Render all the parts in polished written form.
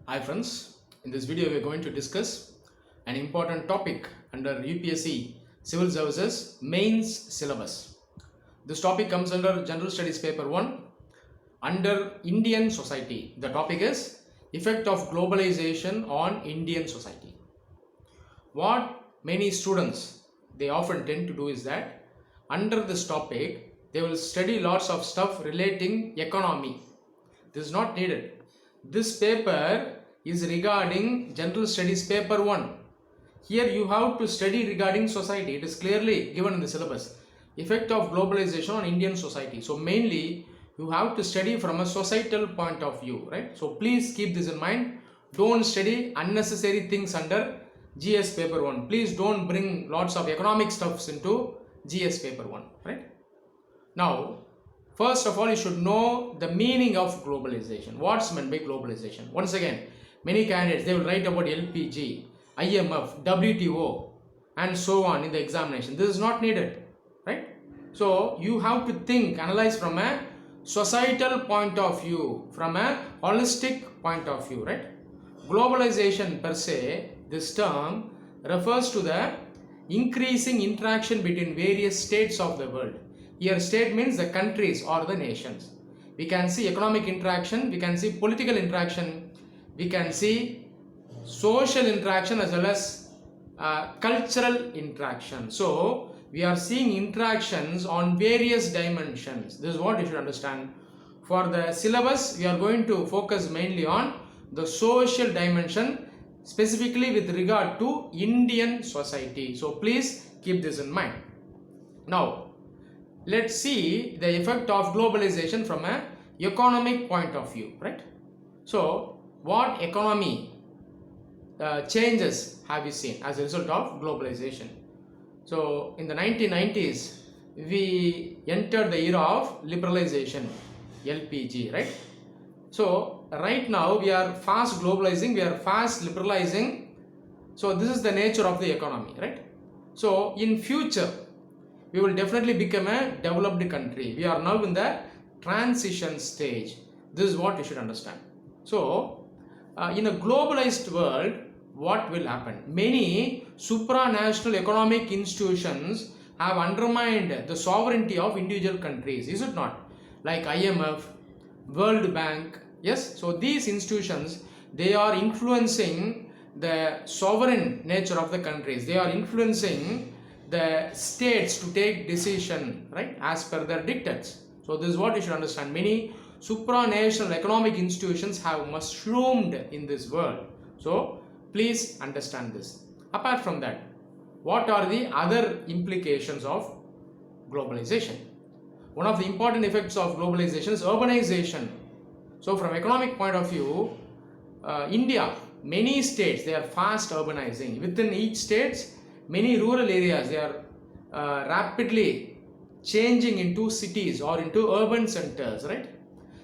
Hi friends, in this video we are going to discuss an important topic under UPSC Civil Services Mains Syllabus. This topic comes under General Studies Paper 1 under Indian Society. The topic is Effect of Globalization on Indian Society. What many students they often tend to do is that under this topic they will study lots of stuff relating economy. This is not needed. This paper is regarding General Studies Paper 1. Here you have to study regarding society. It is clearly given in the syllabus. Effect of globalization on Indian society. So mainly you have to study from a societal point of view, right? So please keep this in mind. Don't study unnecessary things under GS Paper 1. Please don't bring lots of economic stuffs into GS Paper 1, right? Now, first of all, you should know the meaning of globalization. What's meant by globalization? Once again, many candidates, they will write about LPG, IMF, WTO and so on in the examination. This is not needed, right? So, you have to think, analyze from a societal point of view, from a holistic point of view, right? Globalization per se, this term refers to the increasing interaction between various states of the world. Here state means the countries or the nations. We can see economic interaction, we can see political interaction, we can see social interaction as well as cultural interaction. So we are seeing interactions on various dimensions. This is what you should understand. For the syllabus, we are going to focus mainly on the social dimension, specifically with regard to Indian society. So please keep this in mind. Now, let's see the effect of globalization from an economic point of view, right? So, what economy changes have we seen as a result of globalization? So, in the 1990s, we entered the era of liberalization, LPG, right? So, right now we are fast globalizing, we are fast liberalizing. So, this is the nature of the economy, right? So, in future, we will definitely become a developed country. We are now in the transition stage. This is what you should understand. So, in a globalized world, what will happen? Many supranational economic institutions have undermined the sovereignty of individual countries. Is it not? Like IMF, World Bank. Yes. So, these institutions, they are influencing the sovereign nature of the countries. They are influencing the states to take decision, right, as per their dictates. So this is what you should understand. Many supranational economic institutions have mushroomed in this world. So please understand this. Apart from that, what are the other implications of globalization? One of the important effects of globalization is urbanization. So from economic point of view, India, many states, they are fast urbanizing. Within each states, many rural areas, they are rapidly changing into cities or into urban centers, right?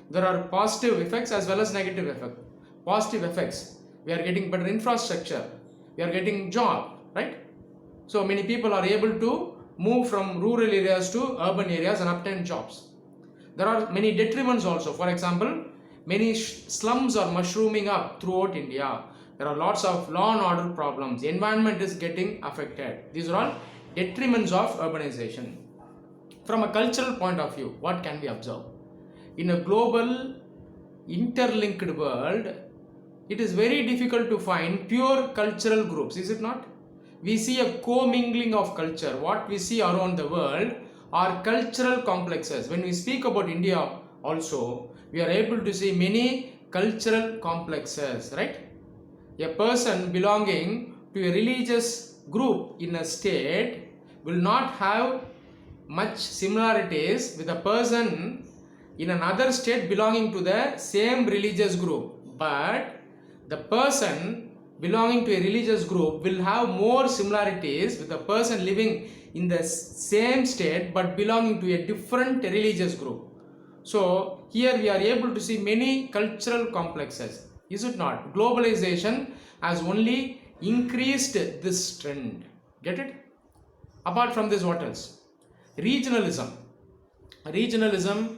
There are positive effects as well as negative effects. Positive effects, we are getting better infrastructure, we are getting job, right? So many people are able to move from rural areas to urban areas and obtain jobs. There are many detriments also. For example, many slums are mushrooming up throughout India. There are lots of law and order problems. The environment is getting affected. These are all detriments of urbanization. From a cultural point of view, what can we observe? In a global interlinked world, it is very difficult to find pure cultural groups, is it not? We see a commingling of culture. What we see around the world are cultural complexes. When we speak about India also, we are able to see many cultural complexes, right? A person belonging to a religious group in a state will not have much similarities with a person in another state belonging to the same religious group. But the person belonging to a religious group will have more similarities with a person living in the same state but belonging to a different religious group. So here we are able to see many cultural complexes. Is it not? Globalization has only increased this trend. Get it? Apart from this, what else? Regionalism. Regionalism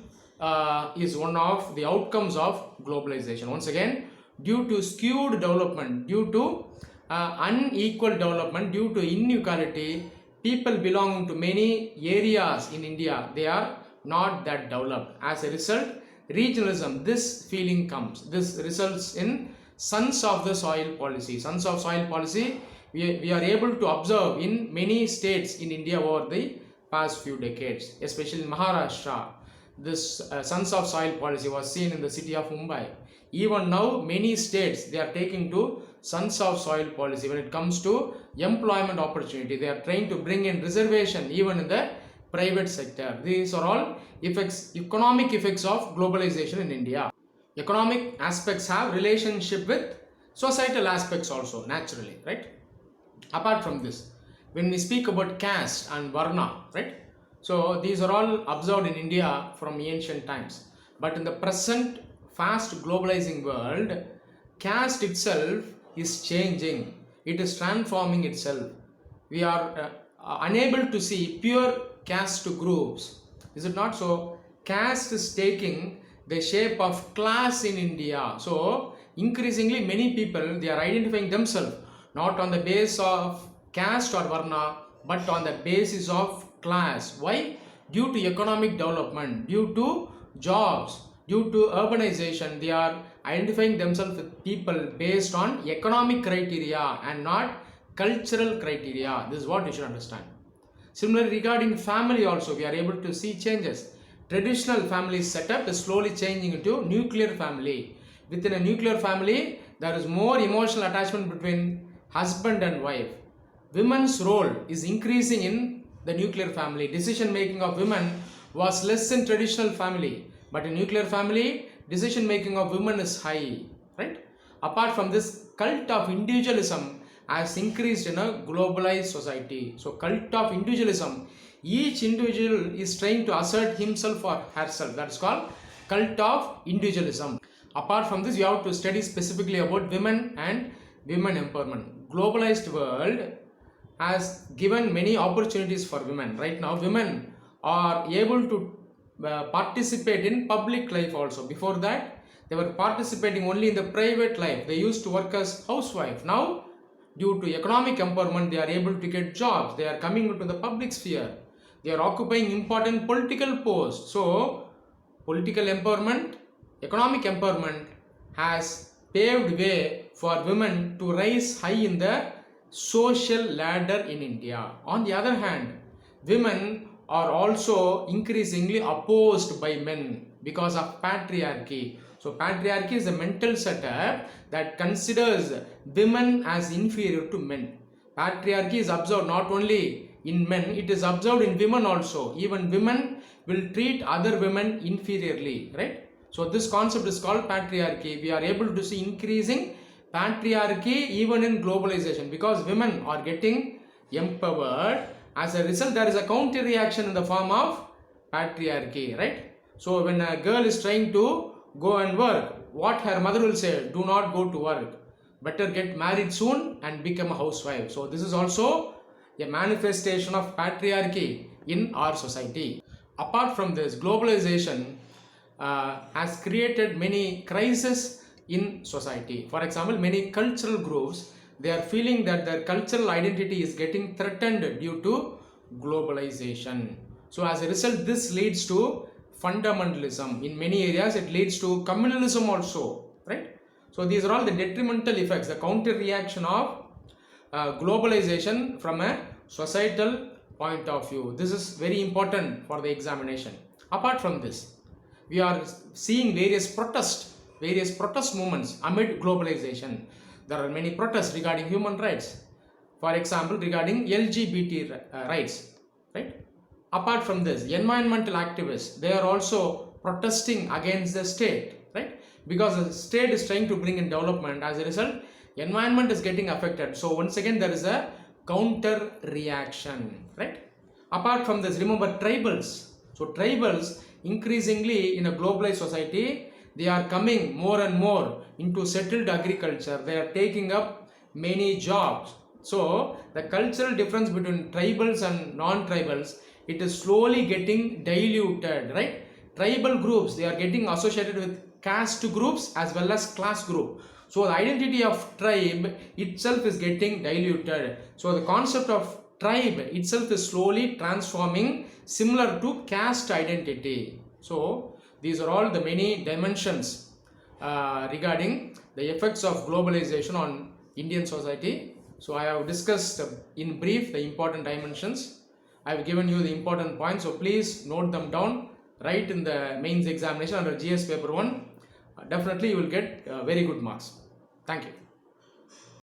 is one of the outcomes of globalization. Once again, due to skewed development, due to unequal development, due to inequality, people belonging to many areas in India, they are not that developed. As a result, regionalism, this feeling comes. This results in sons of the soil policy. Sons of soil policy, we are able to observe in many states in India over the past few decades, especially in Maharashtra. This sons of soil policy was seen in the city of Mumbai. Even now, many states, they are taking to sons of soil policy. When it comes to employment opportunity, they are trying to bring in reservation even in the private sector. These are all effects, economic effects of globalization in India. Economic aspects have relationship with societal aspects also, naturally, right? Apart from this, when we speak about caste and varna, right? So these are all observed in India from ancient times. But in the present fast globalizing world, caste itself is changing. It is transforming itself. We are unable to see pure caste groups. Is it not so? Caste is taking the shape of class in India. So increasingly many people, they are identifying themselves not on the basis of caste or varna, but on the basis of class. Why? Due to economic development, due to jobs, due to urbanization, they are identifying themselves with people based on economic criteria and not cultural criteria. This is what you should understand. Similarly, regarding family also, we are able to see changes. Traditional family setup is slowly changing into nuclear family. Within a nuclear family, there is more emotional attachment between husband and wife. Women's role is increasing in the nuclear family. Decision making of women was less in traditional family, but in nuclear family, decision making of women is high, right? Apart from this, cult of individualism has increased in a globalized society. So cult of individualism, each individual is trying to assert himself or herself. That's called cult of individualism. Apart from this, you have to study specifically about women and women empowerment. Globalized world has given many opportunities for women. Right now, women are able to participate in public life also. Before that, they were participating only in the private life. They used to work as housewife. Now, due to economic empowerment, they are able to get jobs. They are coming into the public sphere. They are occupying important political posts. So, political empowerment, economic empowerment has paved way for women to rise high in the social ladder in India. On the other hand, women are also increasingly opposed by men because of patriarchy. So patriarchy is a mental setup that considers women as inferior to men. Patriarchy is observed not only in men, it is observed in women also. Even women will treat other women inferiorly, right? So this concept is called patriarchy. We are able to see increasing patriarchy even in globalization because women are getting empowered. As a result, there is a counter reaction in the form of patriarchy, right? So when a girl is trying to go and work, what her mother will say, do not go to work, better get married soon and become a housewife. So this is also a manifestation of patriarchy in our society. Apart from this, globalization has created many crises in society. For example, many cultural groups, they are feeling that their cultural identity is getting threatened due to globalization. So as a result, this leads to fundamentalism. In many areas, it leads to communalism also, right? So these are all the detrimental effects, the counter reaction of globalization from a societal point of view. This is very important for the examination. Apart from this, we are seeing various protest movements amid globalization. There are many protests regarding human rights. For example, regarding LGBT rights, right? Apart from this, environmental activists, they are also protesting against the state, right? Because the state is trying to bring in development. As a result, environment is getting affected. So once again, there is a counter reaction, right? Apart from this, remember tribals. So tribals, increasingly in a globalized society, they are coming more and more into settled agriculture. They are taking up many jobs. So the cultural difference between tribals and non-tribals, it is slowly getting diluted, right? Tribal groups, they are getting associated with caste groups as well as class group. So the identity of tribe itself is getting diluted. So the concept of tribe itself is slowly transforming, similar to caste identity. So these are all the many dimensions regarding the effects of globalization on Indian society. So I have discussed in brief the important dimensions. I have given you the important points, so please note them down. Write in the mains examination under GS paper 1. Definitely you will get very good marks. Thank you.